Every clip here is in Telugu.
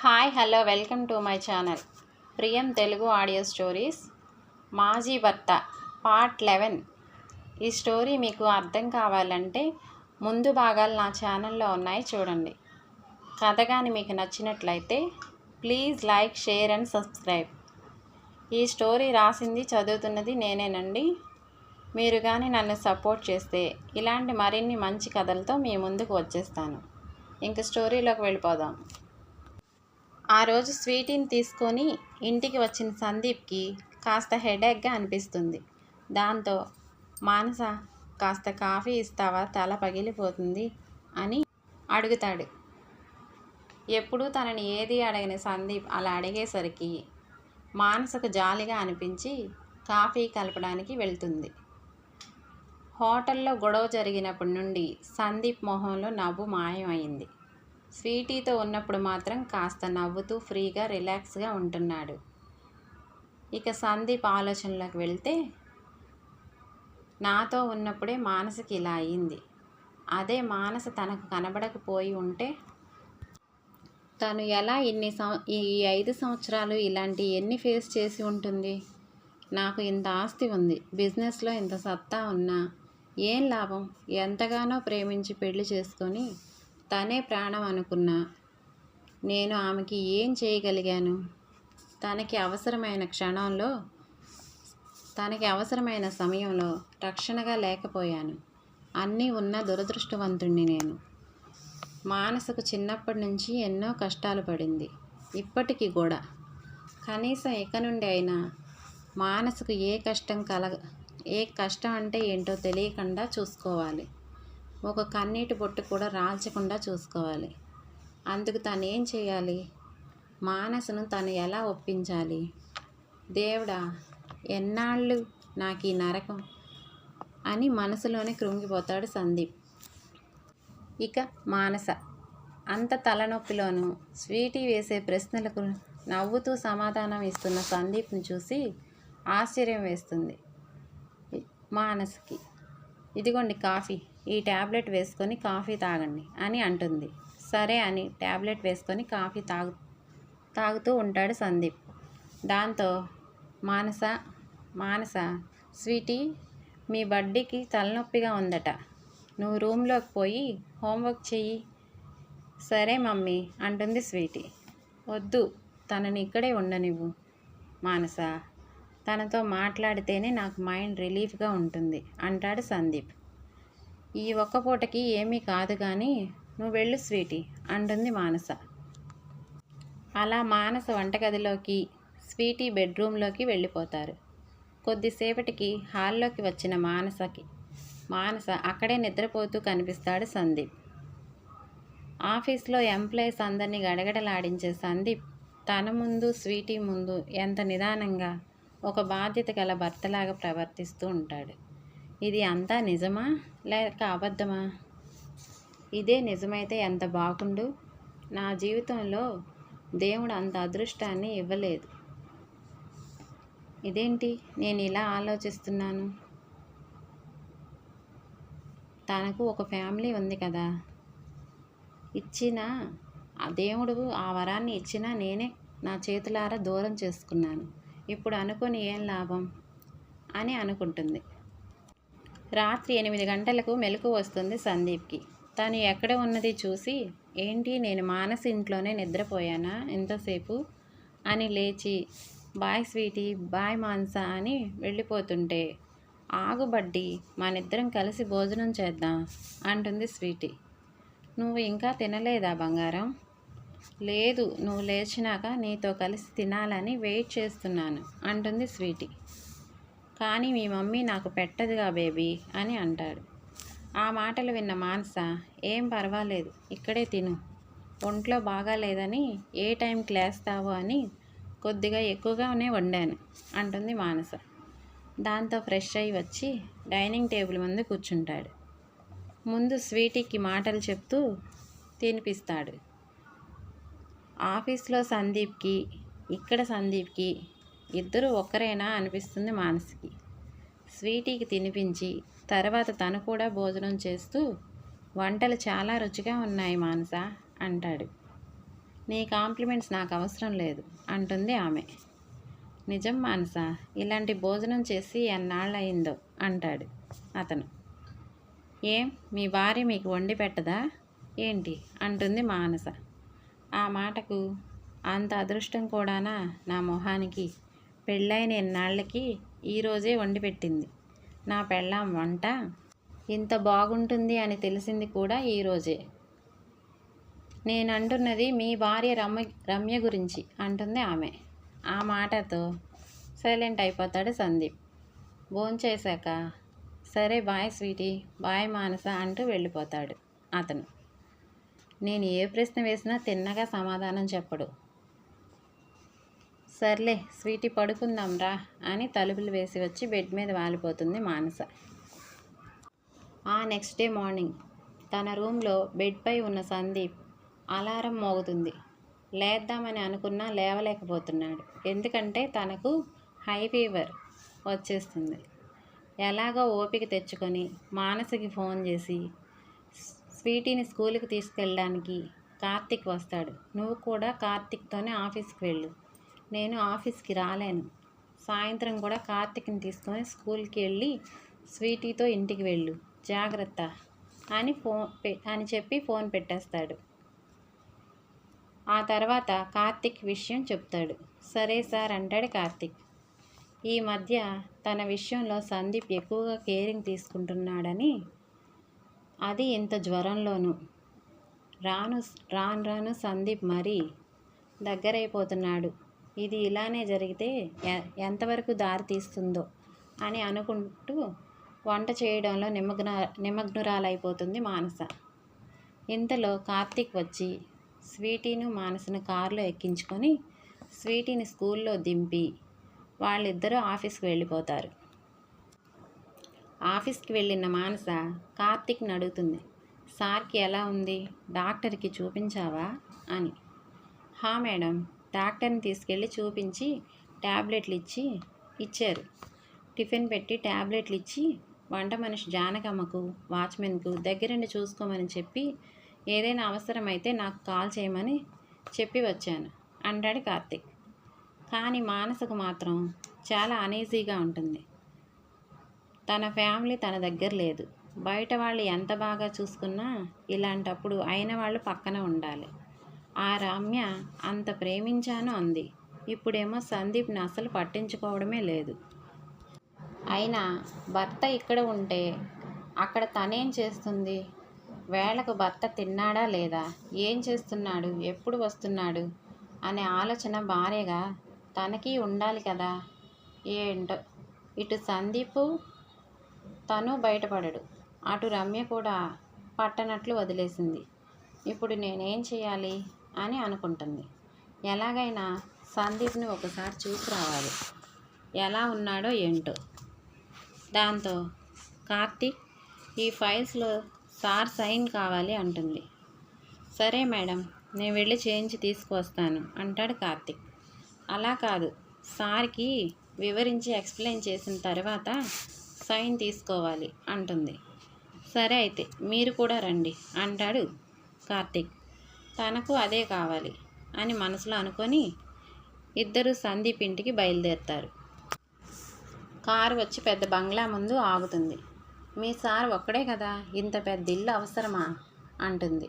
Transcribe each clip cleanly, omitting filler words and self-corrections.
Hi hello welcome to my channel ప్రియం తెలుగు ఆడియో స్టోరీస్ మాజీ భర్త పార్ట్ 11. ఈ స్టోరీ మీకు అర్థం కావాలంటే ముందు భాగాలు నా ఛానల్లో ఉన్నాయి, చూడండి. కథ కానీ మీకు నచ్చినట్లయితే please like, share and subscribe. ఈ స్టోరీ రాసింది, చదువుతున్నది నేనేనండి. మీరు కానీ నన్ను సపోర్ట్ చేస్తే ఇలాంటి మరిన్ని మంచి కథలతో మీ ముందుకు వచ్చేస్తాను. ఇంక స్టోరీలోకి వెళ్ళిపోదాం. ఆ రోజు స్వీటీని తీసుకొని ఇంటికి వచ్చిన సందీప్కి కాస్త హెడేక్గా అనిపిస్తుంది. దాంతో మానస కాస్త కాఫీ ఇస్తావా, తల పగిలిపోతుంది అని అడుగుతాడు. ఎప్పుడూ తనని ఏది అడగని సందీప్ అలా అడిగేసరికి మానసకు జాలిగా అనిపించి కాఫీ కలపడానికి వెళ్తుంది. హోటల్లో గొడవ జరిగినప్పటి నుండి సందీప్ మొహంలో నవ్వు మాయమైంది. స్వీటీతో ఉన్నప్పుడు మాత్రం కాస్త నవ్వుతూ ఫ్రీగా రిలాక్స్గా ఉంటున్నాడు. ఇక సందీప్ ఆలోచనలోకి వెళ్తే, నాతో ఉన్నప్పుడే మానసకి ఇలా అయింది. అదే మానస తనకు కనబడకపోయి ఉంటే తను ఎలా ఈ 5 సంవత్సరాలు ఇలాంటి ఎన్ని ఫేస్ చేసి ఉంటుంది. నాకు ఇంత ఆస్తి ఉంది, బిజినెస్లో ఇంత సత్తా ఉన్నా ఏం లాభం? ఎంతగానో ప్రేమించి పెళ్లి చేసుకొని తనే ప్రాణం అనుకున్నా నేను ఆమెకి ఏం చేయగలిగాను? తనకి అవసరమైన సమయంలో రక్షణగా లేకపోయాను. అన్నీ ఉన్న దురదృష్టవంతుణ్ణి నేను. మానసకు చిన్నప్పటి నుంచి ఎన్నో కష్టాలు పడింది, ఇప్పటికీ కూడా. కనీసం ఇక నుండి అయినా మానసకు ఏ కష్టం అంటే ఏంటో తెలియకుండా చూసుకోవాలి. ఒక కన్నీటి బొట్టు కూడా రాల్చకుండా చూసుకోవాలి. అందుకు తను ఏం చేయాలి? మానసను తను ఎలా ఒప్పించాలి? దేవుడా, ఎన్నాళ్ళు నాకు ఈ నరకం అని మనసులోనే కృంగిపోతాడు సందీప్. ఇక మానస అంత తలనొప్పిలోనూ స్వీటీ వేసే ప్రశ్నలకు నవ్వుతూ సమాధానం ఇస్తున్న సందీప్ని చూసి ఆశ్చర్యం వేస్తుంది మానసకి. ఇదిగోండి కాఫీ, ఈ ట్యాబ్లెట్ వేసుకొని కాఫీ తాగండి అని అంటుంది. సరే అని ట్యాబ్లెట్ వేసుకొని కాఫీ తాగుతూ ఉంటాడు సందీప్. దాంతో మానస స్వీటీ, మీ బడ్డీకి తలనొప్పిగా ఉందట, నువ్వు రూమ్లోకి పోయి హోంవర్క్ చెయ్యి. సరే మమ్మీ అంటుంది స్వీటీ. వద్దు, తనని ఇక్కడే ఉండనివ్వు మానస, తనతో మాట్లాడితేనే నాకు మైండ్ రిలీఫ్గా ఉంటుంది అంటాడు సందీప్. ఈ ఒక్క పూటకి ఏమీ కాదు కానీ నువ్వు వెళ్ళు స్వీటీ అంటుంది మానస. అలా మానస వంటగదిలోకి, స్వీటీ బెడ్రూమ్లోకి వెళ్ళిపోతారు. కొద్దిసేపటికి హాల్లోకి వచ్చిన మానస అక్కడే నిద్రపోతూ కనిపిస్తాడు సందీప్. ఆఫీస్లో ఎంప్లాయీస్ అందరినీ గడగడలాడించే సందీప్ తన ముందు, స్వీటీ ముందు ఎంత నిదానంగా ఒక బాధ్యత గల భర్తలాగా ప్రవర్తిస్తూ ఉంటాడు. ఇది అంతా నిజమా లేక అబద్ధమా? ఇదే నిజమైతే ఎంత బాగుండు. నా జీవితంలో దేవుడు అంత అదృష్టాన్ని ఇవ్వలేదు. ఇదేంటి నేను ఇలా ఆలోచిస్తున్నాను? తనకు ఒక ఫ్యామిలీ ఉంది కదా, ఆ దేవుడు ఆ వరాన్ని ఇచ్చినా నేనే నా చేతులారా దూరం చేసుకున్నాను. ఇప్పుడు అనుకొని ఏం లాభం అని అనుకుంటుంది. రాత్రి 8 గంటలకు మెలకువ వస్తుంది సందీప్కి. తను ఎక్కడ ఉన్నది చూసి, ఏంటి నేను మానస ఇంట్లోనే నిద్రపోయానా ఎంతసేపు అని లేచి, బాయ్ స్వీటీ, బాయ్ మానస అని వెళ్ళిపోతుంటే, ఆగు బడ్డీ, మనిద్దరం కలిసి భోజనం చేద్దాం అంటుంది స్వీటీ. నువ్వు ఇంకా తినలేదా బంగారం? లేదు, నువ్వు లేచినాక నీతో కలిసి తినాలని వెయిట్ చేస్తున్నాను అంటుంది స్వీటీ. కానీ మీ మమ్మీ నాకు పెట్టదుగా బేబీ అని అంటాడు. ఆ మాటలు విన్న మానస, ఏం పర్వాలేదు, ఇక్కడే తిను, ఒంట్లో బాగాలేదని ఏ టైంకి లేస్తావో అని కొద్దిగా ఎక్కువగానే వండాను అంటుంది మానస. దాంతో ఫ్రెష్ అయ్యి వచ్చి డైనింగ్ టేబుల్ ముందు కూర్చుంటాడు. ముందు స్వీటీకి మాటలు చెప్తూ తినిపిస్తాడు. ఆఫీస్లో సందీప్కి, ఇక్కడ సందీప్కి ఇద్దరు ఒక్కరేనా అనిపిస్తుంది మానసకి. స్వీటీకి తినిపించి తర్వాత తను కూడా భోజనం చేస్తూ, వంటలు చాలా రుచిగా ఉన్నాయి మానస అంటాడు. నీ కాంప్లిమెంట్స్ నాకు అవసరం లేదు అంటుంది ఆమె. నిజం మానస, ఇలాంటి భోజనం చేసి ఎన్నాళ్ళయిందో అంటాడు అతను. ఏం మీ భార్య మీకు వండి పెట్టదా ఏంటి అంటుంది మానస. ఆ మాటకు అంత అదృష్టం కూడానా నా మొహానికి, పెళ్ళైన ఎన్నాళ్ళకి ఈరోజే వండి పెట్టింది నా పెళ్ళాం వంట. ఇంత బాగుంటుంది అని తెలిసింది కూడా ఈరోజే. నేనంటున్నది మీ భార్య రమ్య గురించి అంటుంది ఆమె. ఆ మాటతో సైలెంట్ అయిపోతాడు సందీప్. భోంచేశాక సరే బాయ్ స్వీటీ, బాయ్ మానస అంటూ వెళ్ళిపోతాడు అతను. నేను ఏ ప్రశ్న వేసినా తిన్నగా సమాధానం చెప్పడు. సర్లే స్వీటీ పడుకుందాం రా అని తలుపులు వేసి వచ్చి బెడ్ మీద వాలిపోతుంది మానస. ఆ నెక్స్ట్ డే మార్నింగ్ తన రూమ్లో బెడ్పై ఉన్న సందీప్ అలారం మోగుతుంది. లేద్దామని అనుకున్నా లేవలేకపోతున్నాడు. ఎందుకంటే తనకు హై ఫీవర్ వచ్చేస్తుంది. ఎలాగో ఓపిక తెచ్చుకొని మానసకి ఫోన్ చేసి స్వీటీని స్కూల్కి తీసుకెళ్ళడానికి కార్తిక్ వస్తాడు. నువ్వు కూడా కార్తిక్తోనే ఆఫీస్కి వెళ్ళు, నేను ఆఫీస్కి రాలేను. సాయంత్రం కూడా కార్తిక్ని తీసుకొని స్కూల్కి వెళ్ళి స్వీటీతో ఇంటికి వెళ్ళు, జాగ్రత్త అని చెప్పి ఫోన్ పెట్టేస్తాడు. ఆ తర్వాత కార్తిక్ విషయం చెప్తాడు. సరే సార్ అంటాడు కార్తిక్. ఈ మధ్య తన విషయంలో సందీప్ ఎక్కువగా కేరింగ్ తీసుకుంటున్నాడని, అది ఇంత జ్వరంలోనూ. రాను రాను సందీప్ మరీ దగ్గరైపోతున్నాడు. ఇది ఇలానే జరిగితే ఎంతవరకు దారి తీస్తుందో అని అనుకుంటూ వంట చేయడంలో నిమగ్నురాలైపోతుంది మానస. ఇంతలో కార్తిక్ వచ్చి స్వీటీను మానసను కారులో ఎక్కించుకొని స్వీటీని స్కూల్లో దింపి వాళ్ళిద్దరూ ఆఫీస్కి వెళ్ళిపోతారు. ఆఫీస్కి వెళ్ళిన మానస కార్తిక్ని అడుగుతుంది, సార్కి ఎలా ఉంది, డాక్టర్కి చూపించావా అని. హా మేడం, డాక్టర్ని తీసుకెళ్ళి చూపించి ట్యాబ్లెట్లు ఇచ్చారు. టిఫిన్ పెట్టి ట్యాబ్లెట్లు ఇచ్చి వంట మనిషి జానకమ్మకు వాచ్మెన్కు దగ్గరుండి చూసుకోమని చెప్పి ఏదైనా అవసరమైతే నాకు కాల్ చేయమని చెప్పి వచ్చాను అంటాడు కార్తిక్. కానీ మానసకు మాత్రం చాలా అనీజీగా ఉంటుంది. తన ఫ్యామిలీ తన దగ్గర లేదు. బయట వాళ్ళు ఎంత బాగా చూసుకున్నా ఇలాంటప్పుడు అయిన వాళ్ళు పక్కన ఉండాలి. ఆ రమ్య అంత ప్రేమించాను అంది. ఇప్పుడేమో సందీప్ని అసలు పట్టించుకోవడమే లేదు. అయినా భర్త ఇక్కడ ఉంటే అక్కడ తనేం చేస్తుంది? వేళకు భర్త తిన్నాడా లేదా, ఏం చేస్తున్నాడు, ఎప్పుడు వస్తున్నాడు అనే ఆలోచన భార్యగా తనకి ఉండాలి కదా. ఏంటో, ఇటు సందీపు తను బయటపడడు, అటు రమ్య కూడా పట్టనట్లు వదిలేసింది. ఇప్పుడు నేనేం చేయాలి అని అనుకుంటుంది. ఎలాగైనా సందీప్ని ఒకసారి చూసి రావాలి, ఎలా ఉన్నాడో ఏంటో. దాంతో కార్తీక్ ఈ ఫైల్స్లో సార్ సైన్ కావాలి అంటుంది. సరే మేడం, నేను వెళ్ళి చేయించి తీసుకువస్తాను అంటాడు కార్తీక్. అలా కాదు, సార్కి వివరించి ఎక్స్ప్లెయిన్ చేసిన తర్వాత సైన్ తీసుకోవాలి అంటుంది. సరే అయితే మీరు కూడా రండి అంటాడు కార్తీక్. తనకు అదే కావాలి అని మనసులో అనుకొని ఇద్దరు సందీప్ ఇంటికి బయలుదేరుతారు. కారు వచ్చి పెద్ద బంగ్లా ముందు ఆగుతుంది. మీ సార్ ఒక్కడే కదా, ఇంత పెద్ద ఇల్లు అవసరమా అంటుంది.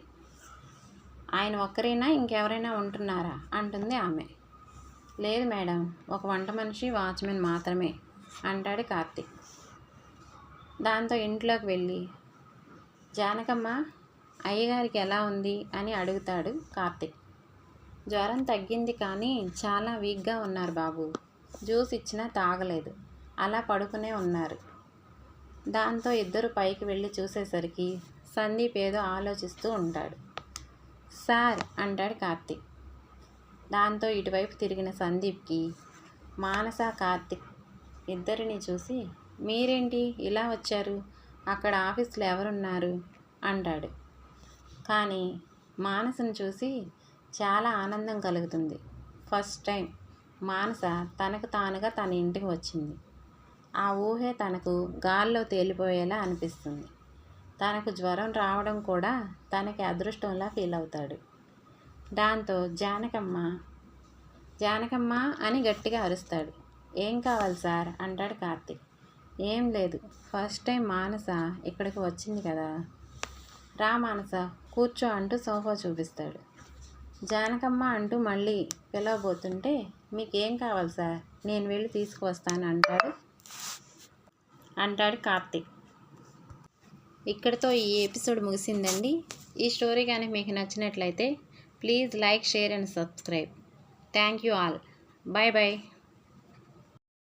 ఆయన ఒక్కరైనా ఇంకెవరైనా ఉంటున్నారా అంటుంది ఆమె. లేదు మేడం, ఒక వంట మనిషి వాచ్మెన్ మాత్రమే అంటాడు కార్తీక్. దాంతో ఇంట్లోకి వెళ్ళి జానకమ్మ అయ్యగారికి ఎలా ఉంది అని అడుగుతాడు కార్తీక్. జ్వరం తగ్గింది కానీ చాలా వీక్గా ఉన్నారు బాబు, జ్యూస్ ఇచ్చినా తాగలేదు, అలా పడుకునే ఉన్నారు. దాంతో ఇద్దరు పైకి వెళ్ళి చూసేసరికి సందీప్ ఏదో ఆలోచిస్తూ ఉంటాడు. సార్ అంటాడు కార్తీక్. దాంతో ఇటువైపు తిరిగిన సందీప్కి మానస కార్తీక్ ఇద్దరిని చూసి మీరేంటి ఇలా వచ్చారు, అక్కడ ఆఫీస్లో ఎవరున్నారు అంటాడు. కానీ మానసను చూసి చాలా ఆనందం కలుగుతుంది. ఫస్ట్ టైం మానస తనకు తానుగా తన ఇంటికి వచ్చింది. ఆ ఊహే తనకు గాల్లో తేలిపోయేలా అనిపిస్తుంది. తనకు జ్వరం రావడం కూడా తనకి అదృష్టంలా ఫీల్ అవుతాడు. దాంతో జానకమ్మ అని గట్టిగా అరుస్తాడు. ఏం కావాలి సార్ అంటాడు కార్తీక్. ఏం లేదు, ఫస్ట్ టైం మానస ఇక్కడికి వచ్చింది కదా, రా మానస కూర్చో అంటూ సోఫా చూపిస్తాడు. జానకమ్మ అంటూ మళ్ళీ పిలవబోతుంటే మీకేం కావాలి సార్, నేను వెళ్ళి తీసుకువస్తాను అంటాడు కార్తీక్. ఇక్కడితో ఈ ఎపిసోడ్ ముగిసిందండి. ఈ స్టోరీ కానీ మీకు నచ్చినట్లయితే please like, share and subscribe. Thank you all. Bye bye.